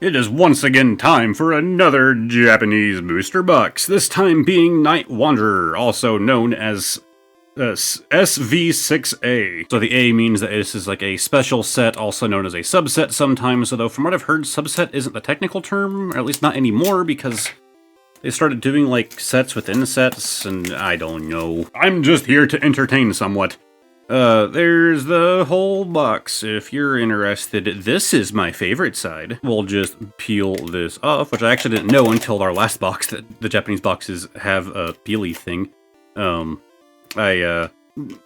It is once again time for another Japanese booster box, this time being Night Wanderer, also known as SV6A. So the A means that this is like a special set, also known as a subset sometimes, although from what I've heard, subset isn't the technical term, or at least not anymore, because they started doing like sets within sets, and I don't know. I'm just here to entertain somewhat. There's the whole box, if you're interested. This is my favorite side. We'll just peel this off, which I actually didn't know until our last box, that the Japanese boxes have a peely thing.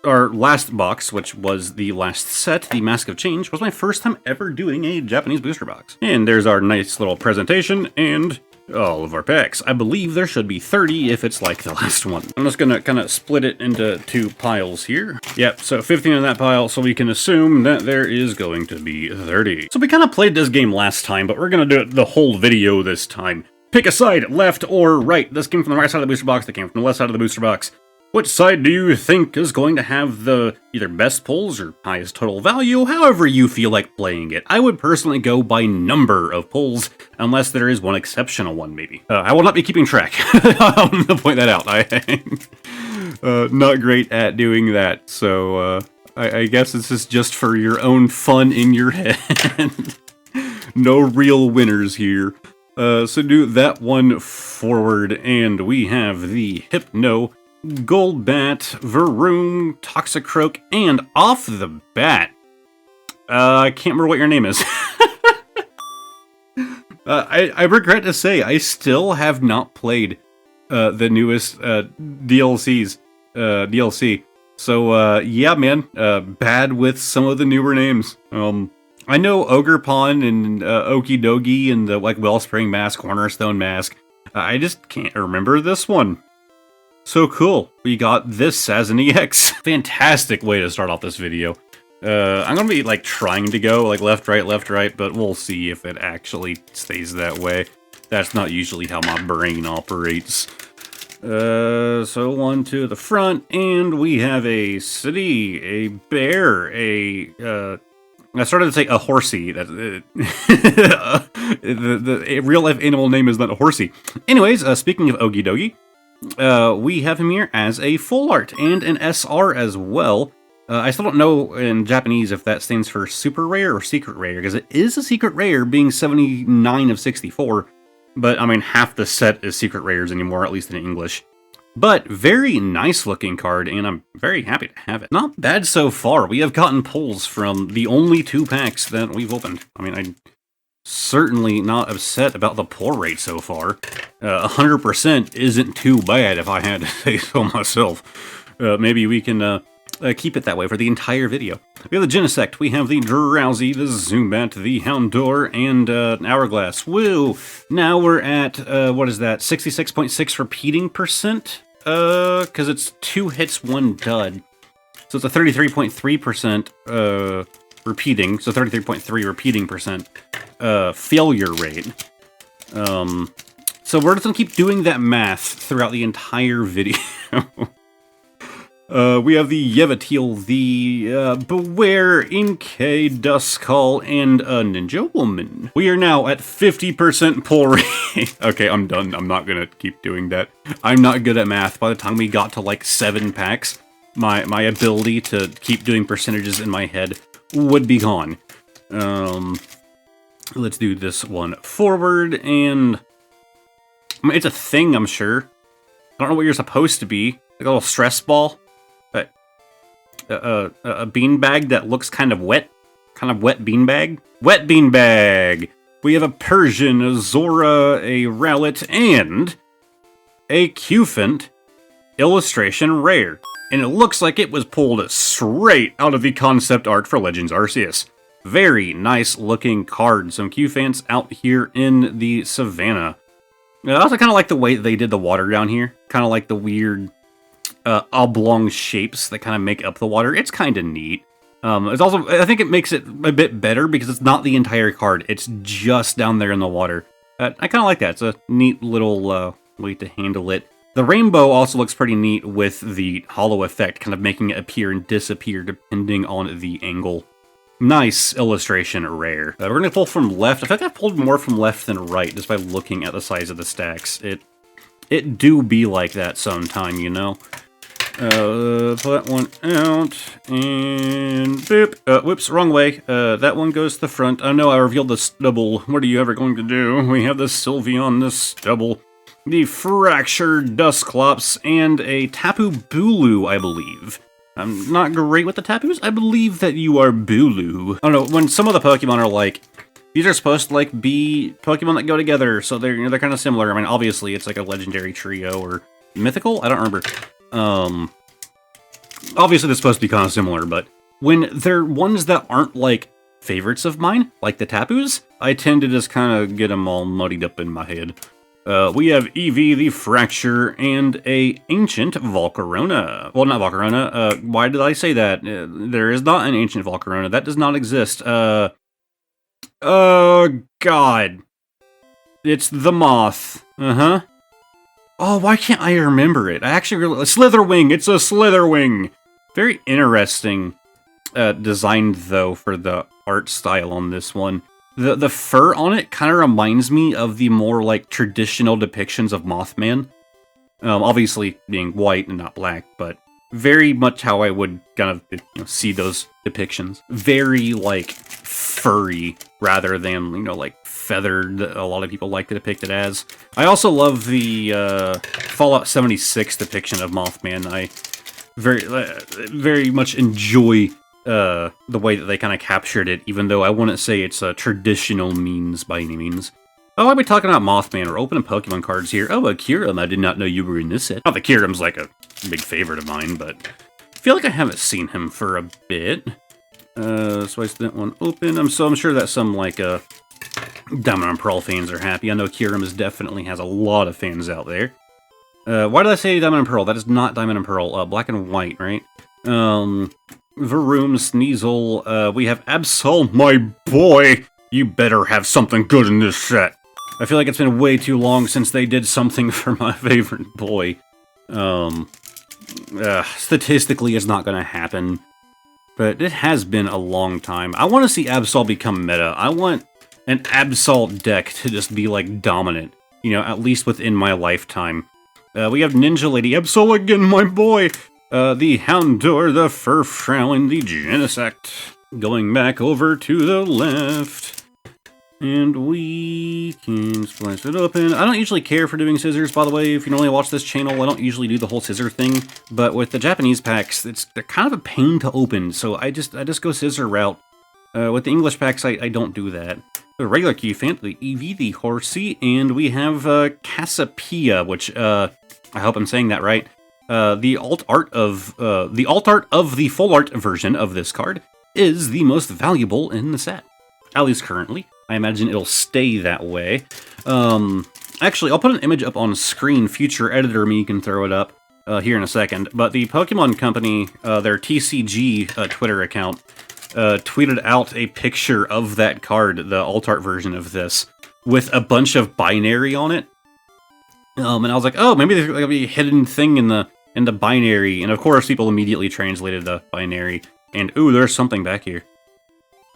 Our last box, which was the last set, the Mask of Change, was my first time ever doing a Japanese booster box. And there's our nice little presentation, and all of our packs. I believe there should be 30 if it's like the last one. I'm just gonna kind of split it into two piles here. Yep, so 15 in that pile, so we can assume that there is going to be 30. So we kind of played this game last time, but we're gonna do it the whole video this time. Pick a side, left or right. This came from the right side of the booster box, that came from the left side of the booster box. Which side do you think is going to have the either best pulls or highest total value, however you feel like playing it? I would personally go by number of pulls, unless there is one exceptional one, maybe. I will not be keeping track. I'm going to point that out. I'm not great at doing that, so I guess this is just for your own fun in your head. No real winners here. So do that one forward, and we have the Hypno, Golbat, Varoom, Toxicroak, and off the bat, I can't remember what your name is. I regret to say, I still have not played the newest DLC. So, yeah, man, bad with some of the newer names. I know Ogerpon and Okie Dogie and the, like, Wellspring Mask, Cornerstone Mask. I just can't remember this one. So cool, we got this as an EX. Fantastic way to start off this video. I'm gonna be like trying to go like left, right, but we'll see if it actually stays that way. That's not usually how my brain operates. So one to the front, and we have a city, a bear, I started to say a horsey. That the real life animal name is not a horsey. Anyways, speaking of Ogie Dogie, we have him here as a full art and an SR as well. I still don't know in Japanese if that stands for super rare or secret rare, because it is a secret rare, being 79 of 64. But I mean, half the set is secret rares anymore, at least in English. But very nice looking card, and I'm very happy to have it. Not bad so far. We have gotten pulls from the only 2 packs that we've opened. I mean, I'm certainly not upset about the pull rate so far. 100% isn't too bad, if I had to say so myself. Maybe we can keep it that way for the entire video. We have the Genesect, we have the Drowsy, the Zubat, the Houndour, and Hourglass. Woo! Now we're at, what is that, 66.6 repeating percent? Because it's 2 hits, 1 dud. So it's a 33.3% repeating, so 33.3 repeating percent failure rate. So we're just gonna keep doing that math throughout the entire video. We have the Yevatiel, the Beware, Inkay, Duskull, and Ninja Woman. We are now at 50% pull rate. Okay, I'm done. I'm not gonna keep doing that. I'm not good at math. By the time we got to like 7 packs, my ability to keep doing percentages in my head would be gone. Let's do this one forward, and I mean, it's a thing, I'm sure. I don't know what you're supposed to be. Like a little stress ball. A beanbag that looks kind of wet. Kind of wet beanbag. Wet beanbag! We have a Persian, a Zora, a Rowlet, and a Cufant illustration rare. And it looks like it was pulled straight out of the concept art for Legends Arceus. Very nice looking card. Some Cufants out here in the savannah. I also kind of like the way they did the water down here. Kind of like the weird oblong shapes that kind of make up the water. It's kind of neat. It's also, I think it makes it a bit better because it's not the entire card. It's just down there in the water. I kind of like that. It's a neat little way to handle it. The rainbow also looks pretty neat with the hollow effect, kind of making it appear and disappear depending on the angle. Nice illustration, rare. We're gonna pull from left. I feel like I've pulled more from left than right just by looking at the size of the stacks. It do be like that sometime, you know? Pull that one out, and boop. Whoops, wrong way. That one goes to the front. Oh no, I revealed the stubble. What are you ever going to do? We have the Sylveon, the stubble, the Fractured Dusclops, and a Tapu Bulu, I believe. I'm not great with the Tapus. I believe that you are Bulu. I don't know, when some of the Pokemon are like, these are supposed to like be Pokemon that go together, so they're kind of similar. I mean, obviously it's like a legendary trio or mythical. I don't remember. Obviously they're supposed to be kind of similar, but when they're ones that aren't like favorites of mine, like the Tapus, I tend to just kind of get them all muddied up in my head. We have Eevee, the Fracture, and a Ancient Volcarona. Well, not Volcarona. Why did I say that? There is not an Ancient Volcarona. That does not exist. Oh, God. It's the Moth. Uh-huh. Oh, why can't I remember it? I actually really... Slitherwing! It's a Slitherwing! Very interesting design, though, for the art style on this one. The fur on it kind of reminds me of the more, like, traditional depictions of Mothman. Obviously being white and not black, but very much how I would kind of see those depictions. Very, like, furry rather than, like, feathered, a lot of people like to depict it as. I also love the Fallout 76 depiction of Mothman. I very much enjoy the way that they kind of captured it, even though I wouldn't say it's a traditional means by any means. Oh, I'll be talking about Mothman. We're opening Pokemon cards here. Oh, a Kyurem. I did not know you were in this set. Not that Kyurem's like a big favorite of mine, but I feel like I haven't seen him for a bit. So I that one open. I'm sure that some like Diamond and Pearl fans are happy. I know Kyurem definitely has a lot of fans out there. Why did I say Diamond and Pearl? That is not Diamond and Pearl. Black and White, right? Varoom, Sneasel. We have Absol, my boy. You better have something good in this set. I feel like it's been way too long since they did something for my favorite boy. Statistically, it's not gonna happen. But it has been a long time. I want to see Absol become meta. I want an Absol deck to just be, like, dominant. At least within my lifetime. We have Ninja Lady Absol again, my boy! The Houndour, the Furfrou, and the Genesect. Going back over to the left. And we can splice it open. I don't usually care for doing scissors, by the way. If you normally watch this channel, I don't usually do the whole scissor thing. But with the Japanese packs, they're kind of a pain to open, so I just go scissor route. With the English packs, I don't do that. The regular Keyfant, the Eevee, the Horsey, and we have Cassiopeia, which I hope I'm saying that right. The alt art of the full art version of this card is the most valuable in the set, at least currently. I imagine it'll stay that way. Actually, I'll put an image up on screen. Future editor me can throw it up here in a second. But the Pokemon Company, their TCG Twitter account, tweeted out a picture of that card, the alt art version of this, with a bunch of binary on it. And I was like, oh, maybe there's gonna be a hidden thing in the binary. And of course, people immediately translated the binary. And ooh, there's something back here.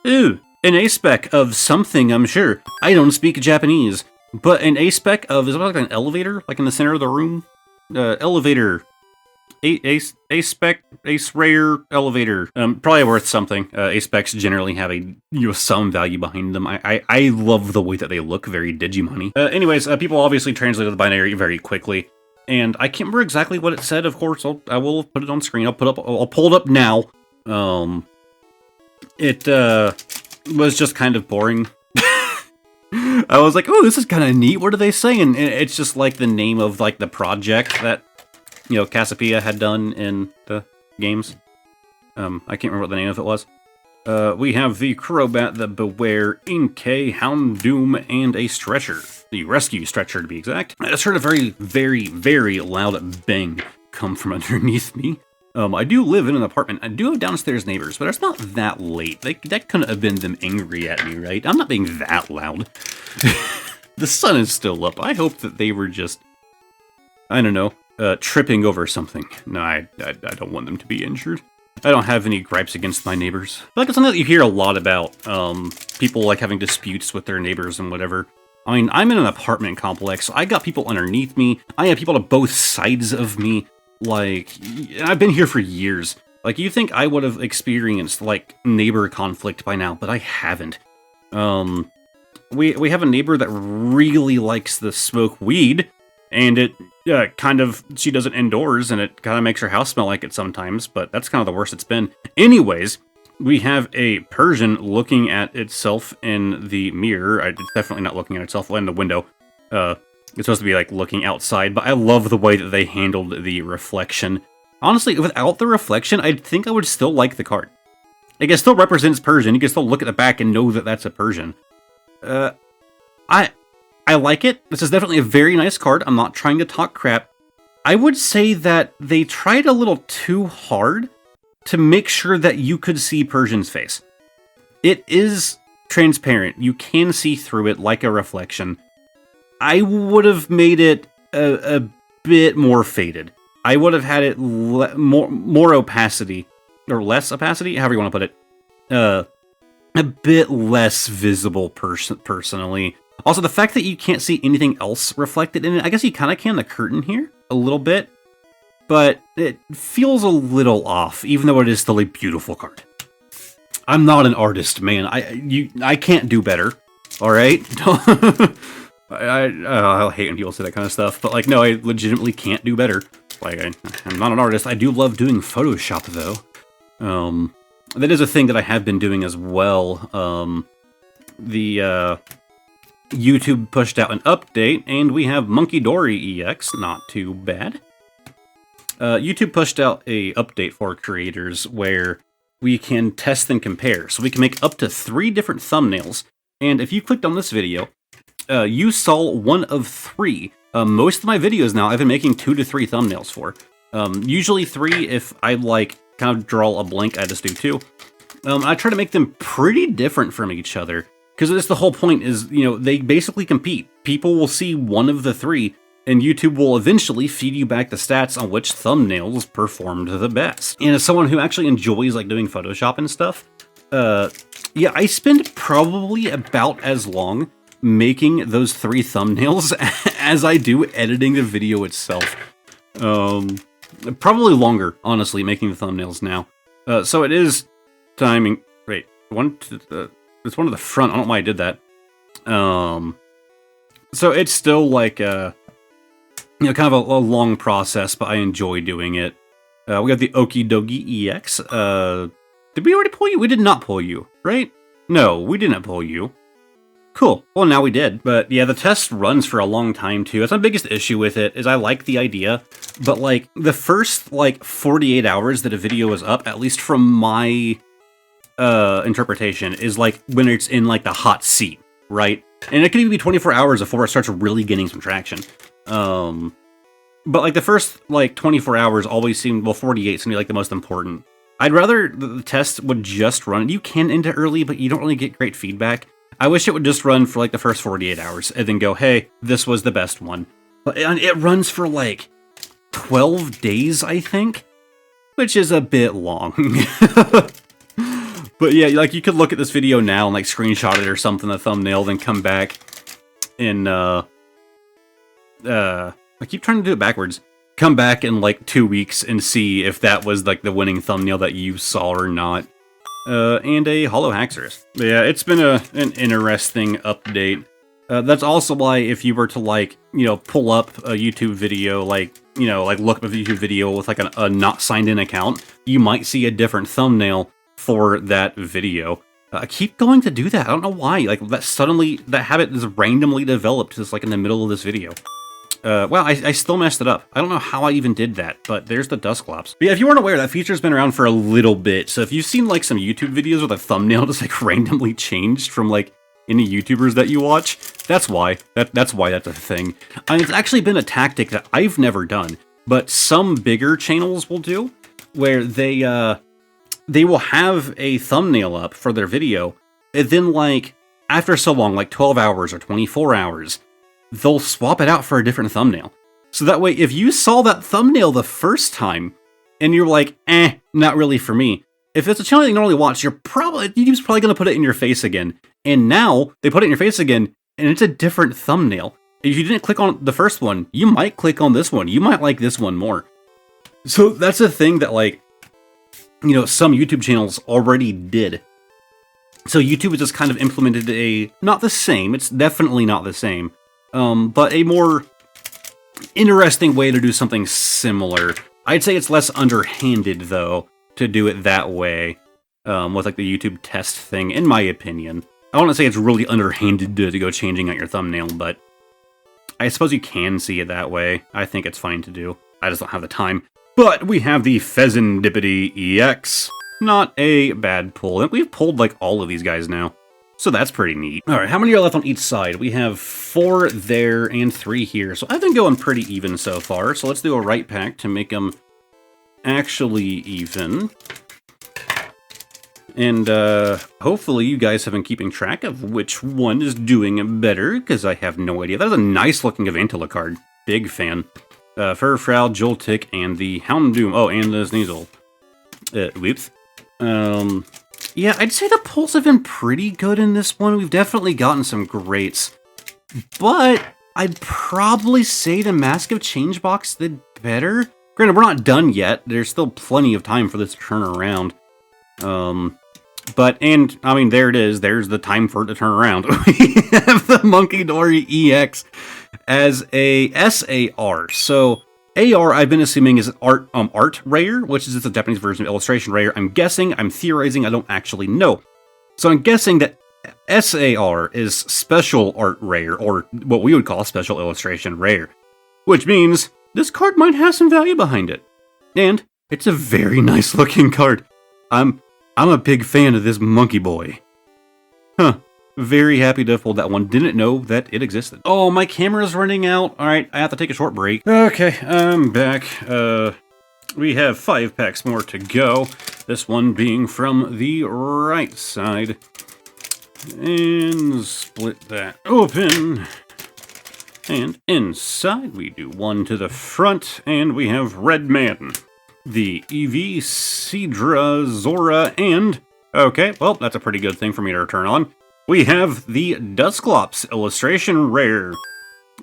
Ooh. An A-spec of something, I'm sure. I don't speak Japanese. But an A-spec of, is it like an elevator? Like in the center of the room? Elevator. A-spec, ace-rare, elevator. Probably worth something. A-specs generally have some value behind them. I love the way that they look, very Digimon-y. Anyways, people obviously translated the binary very quickly. And I can't remember exactly what it said, of course. I will put it on screen. I'll pull it up now. It was just kind of boring. I was like, oh, this is kind of neat. What are they saying? And it's just like the name of like the project that, Cassiopeia had done in the games. I can't remember what the name of it was. We have the Crobat, the Beware, Inkay, Houndoom, and a Stretcher. The Rescue Stretcher, to be exact. I just heard a very, very, very loud bang come from underneath me. I do live in an apartment. I do have downstairs neighbors, but it's not that late. That couldn't have been them angry at me, right? I'm not being that loud. The sun is still up. I hope that they were just, I don't know, tripping over something. No, I don't want them to be injured. I don't have any gripes against my neighbors. I feel like it's something that you hear a lot about, people like having disputes with their neighbors and whatever. I mean, I'm in an apartment complex, so I got people underneath me, I have people on both sides of me, like, I've been here for years. Like, you think I would have experienced, like, neighbor conflict by now, but I haven't. We have a neighbor that really likes to smoke weed, and it she does it indoors, and it kind of makes her house smell like it sometimes, but that's kind of the worst it's been. Anyways, we have a Persian looking at itself in the mirror. It's definitely not looking at itself in the window. It's supposed to be, like, looking outside, but I love the way that they handled the reflection. Honestly, without the reflection, I think I would still like the card. Like, it still represents Persian. You can still look at the back and know that that's a Persian. I like it. This is definitely a very nice card. I'm not trying to talk crap. I would say that they tried a little too hard to make sure that you could see Persian's face. It is transparent. You can see through it like a reflection. I would have made it a bit more faded. I would have had it more opacity, or less opacity, however you want to put it. A bit less visible personally. Also, the fact that you can't see anything else reflected in it, I guess you kind of can the curtain here, a little bit, but it feels a little off, even though it is still a beautiful card. I'm not an artist, man. I can't do better, alright? I hate when people say that kind of stuff, but, like, no, I legitimately can't do better. Like, I'm not an artist. I do love doing Photoshop, though. That is a thing that I have been doing as well. YouTube pushed out an update, and we have Monkey Dory EX, not too bad. YouTube pushed out a update for creators where we can test and compare. So we can make up to 3 different thumbnails, and if you clicked on this video, you saw one of 3. Most of my videos now, I've been making 2 to 3 thumbnails for. Usually 3 if I, like, kind of draw a blank, I just do 2. I try to make them pretty different from each other. Because that's the whole point is, you know, they basically compete. People will see one of the 3, and YouTube will eventually feed you back the stats on which thumbnails performed the best. And as someone who actually enjoys, like, doing Photoshop and stuff, yeah, I spend probably about as long making those 3 thumbnails as I do editing the video itself. Probably longer, honestly, making the thumbnails now. So it is timing. Wait, it's one to the front. I don't know why I did that. So it's still like you know, kind of a long process, but I enjoy doing it. We have the Okie Dokie EX. Did we already pull you? We did not pull you, right? No, we didn't pull you. Cool. Well, now we did. But yeah, the test runs for a long time too. That's my biggest issue with it, is I like the idea, but like the first like 48 hours that a video is up, at least from my interpretation, is like when it's in like the hot seat, right? And it can even be 24 hours before it starts really getting some traction. But like the first like 24 hours always seem, well, 48 seem to be like the most important. I'd rather the test would just run. You can end it early, but you don't really get great feedback. I wish it would just run for like the first 48 hours and then go, hey, this was the best one. But it runs for like 12 days, I think, which is a bit long. But yeah, like you could look at this video now and like screenshot it or something, the thumbnail, then come back and I keep trying to do it backwards. Come back in like 2 weeks and see if that was like the winning thumbnail that you saw or not. And a Hollow Haxorus. Yeah, it's been an interesting update. That's also why if you were to like, you know, pull up a YouTube video, like, you know, like look up a YouTube video with like a not signed in account, you might see a different thumbnail for that video. I keep going to do that. I don't know why. Like that habit is randomly developed just like in the middle of this video. Well, I still messed it up. I don't know how I even did that, but there's the Dusclops. But yeah, if you weren't aware, that feature's been around for a little bit, so if you've seen like some YouTube videos where the thumbnail just like randomly changed from like any YouTubers that you watch, that's why. That's why that's a thing. And it's actually been a tactic that I've never done, but some bigger channels will do, where they will have a thumbnail up for their video, and then like, after so long, like 12 hours or 24 hours, they'll swap it out for a different thumbnail. So that way, if you saw that thumbnail the first time, and you're like, not really for me. If it's a channel you normally watch, YouTube's probably going to put it in your face again. And now, they put it in your face again, and it's a different thumbnail. If you didn't click on the first one, you might click on this one. You might like this one more. So that's a thing that, like, you know, some YouTube channels already did. So YouTube has just kind of implemented not the same, it's definitely not the same, but a more interesting way to do something similar. I'd say it's less underhanded, though, to do it that way, with, like, the YouTube test thing, in my opinion. I want to say it's really underhanded to go changing out your thumbnail, but I suppose you can see it that way. I think it's fine to do. I just don't have the time. But we have the Pheasantipity EX. Not a bad pull. And we've pulled, like, all of these guys now. So that's pretty neat. Alright, how many are left on each side? We have 4 there and 3 here. So I've been going pretty even so far. So let's do a right pack to make them actually even. And hopefully you guys have been keeping track of which one is doing better, because I have no idea. That is a nice looking Avantula card. Big fan. Furfrou, Joltik, and the Houndoom. Oh, and the Sneasel. Whoops. Yeah, I'd say the pulls have been pretty good in this one. We've definitely gotten some greats. But I'd probably say the Mask of Change box did better. Granted, we're not done yet. There's still plenty of time for this to turn around. And, I mean, there it is. There's the time for it to turn around. We have the Monkey Dory EX as a SAR. So, AR, I've been assuming is art rare, which is just a Japanese version of illustration rare. I'm guessing, I'm theorizing, I don't actually know. So I'm guessing that SAR is special art rare, or what we would call special illustration rare. Which means this card might have some value behind it. And it's a very nice looking card. I'm a big fan of this monkey boy. Huh. Very happy to have pulled that one. Didn't know that it existed. Oh, my camera's running out. Alright, I have to take a short break. Okay, I'm back. We have 5 packs more to go. This one being from the right side. And split that open. And inside we do one to the front, and we have Red Man, the Eevee, Seadra, Zora, and... Okay, well, that's a pretty good thing for me to return on. We have the Dusclops illustration rare.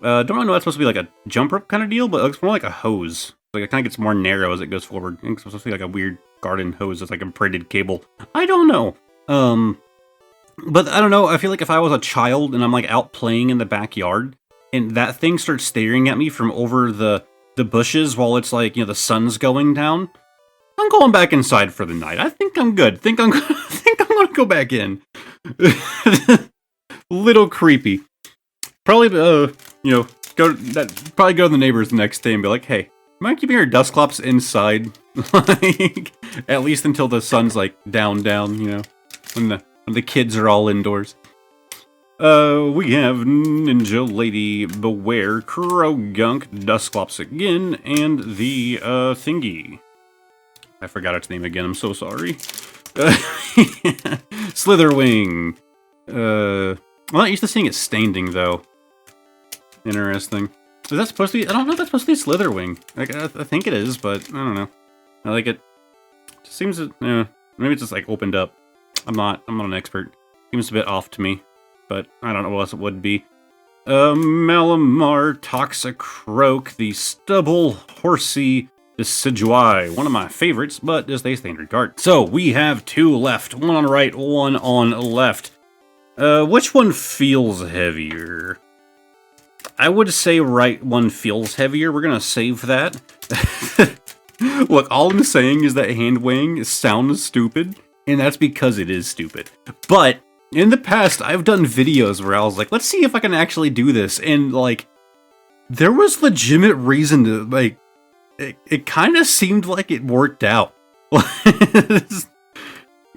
Don't really know that's supposed to be like a jump rope kind of deal, but it looks more like a hose. Like it kind of gets more narrow as it goes forward. I think it's supposed to be like a weird garden hose that's like a braided cable. I don't know. But I don't know, I feel like if I was a child and I'm like out playing in the backyard, and that thing starts staring at me from over the bushes while it's like, you know, the sun's going down, I'm going back inside for the night. I think I'm good. think I'm gonna go back in. Little creepy. Probably, you know, probably go to the neighbors the next day and be like, hey, mind keeping your Dusclops inside? Like, at least until the sun's like down, you know, when the kids are all indoors. We have Ninja Lady, Beware, Krogunk, Dusclops again, and the, thingy. I forgot its name again, I'm so sorry. Slitherwing. I'm not used to seeing it standing, though. Interesting. Is that supposed to be... I don't know if that's supposed to be Slitherwing. Like, I think it is, but I don't know. I like it. It seems that... maybe it's just, like, opened up. I'm not an expert. Seems a bit off to me. But I don't know what else it would be. Malamar, Toxicroak, the Stubble, Horsey, Decidueye. One of my favorites, but just a standard card. So, we have 2 left. One on right, one on left. Which one feels heavier? I would say right one feels heavier. We're gonna save that. Look, all I'm saying is that hand weighing sounds stupid, and that's because it is stupid. But in the past, I've done videos where I was like, let's see if I can actually do this, and like, there was legitimate reason to, like, it kind of seemed like it worked out.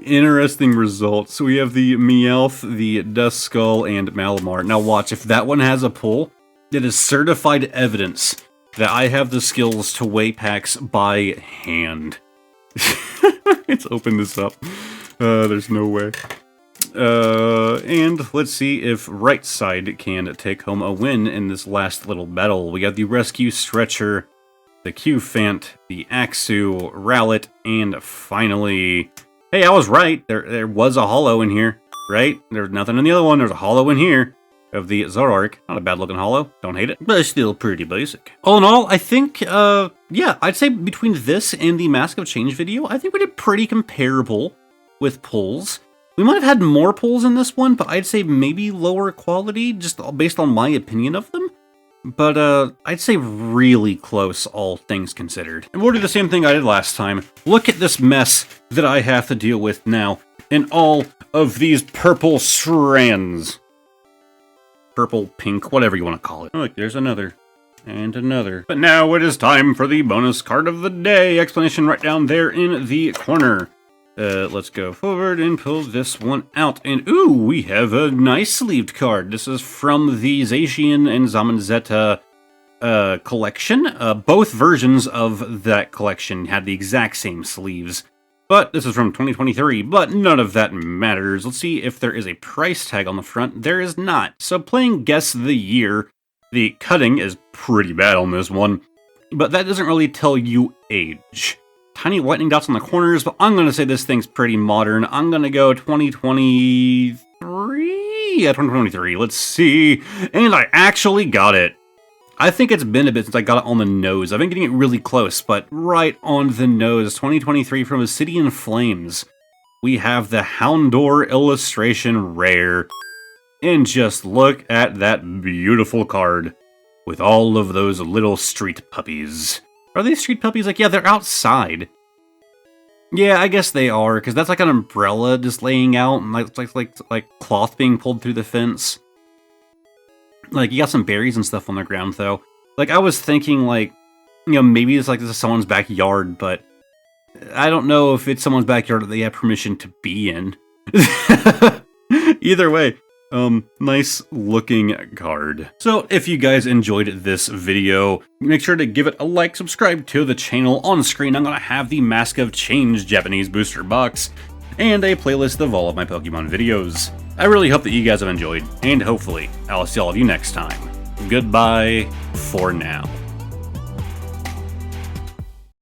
Interesting results. So we have the Meowth, the Duskull, and Malamar. Now watch, if that one has a pull, it is certified evidence that I have the skills to weigh packs by hand. Let's open this up. There's no way. And let's see if right side can take home a win in this last little battle. We got the Rescue Stretcher, the Q-Fant, the Axu, Rowlet, and finally... Hey, I was right. There was a holo in here, right? There's nothing in the other one. There's a holo in here of the Zoroark. Not a bad-looking holo. Don't hate it, but it's still pretty basic. All in all, I think, yeah, I'd say between this and the Mask of Change video, I think we did pretty comparable with pulls. We might have had more pulls in this one, but I'd say maybe lower quality, just based on my opinion of them. But, I'd say really close, all things considered. And we'll do the same thing I did last time. Look at this mess that I have to deal with now, in all of these purple strands. Purple, pink, whatever you want to call it. Oh, look, there's another. And another. But now it is time for the bonus card of the day. Explanation right down there in the corner. Let's go forward and pull this one out. And ooh, we have a nice sleeved card. This is from the Zacian and Zamazenta collection. Both versions of that collection had the exact same sleeves. But this is from 2023, but none of that matters. Let's see if there is a price tag on the front. There is not. So playing Guess the Year, the cutting is pretty bad on this one, but that doesn't really tell you age. Tiny lightning dots on the corners, but I'm going to say this thing's pretty modern. I'm going to go 2023? Yeah, 2023. Let's see. And I actually got it. I think it's been a bit since I got it on the nose. I've been getting it really close, but right on the nose. 2023 from A City in Flames. We have the Houndour illustration rare. And just look at that beautiful card with all of those little street puppies. Are they street puppies? Like, yeah, they're outside. Yeah, I guess they are, because that's like an umbrella just laying out, and like cloth being pulled through the fence. Like, you got some berries and stuff on the ground, though. Like, I was thinking, like, you know, maybe it's like this is someone's backyard, but I don't know if it's someone's backyard that they have permission to be in. Either way. Nice looking card. So if you guys enjoyed this video, make sure to give it a like, subscribe to the channel. On screen, I'm gonna have the Mask of Change Japanese booster box and a playlist of all of my Pokemon videos. I really hope that you guys have enjoyed, and hopefully I'll see all of you next time. Goodbye for now.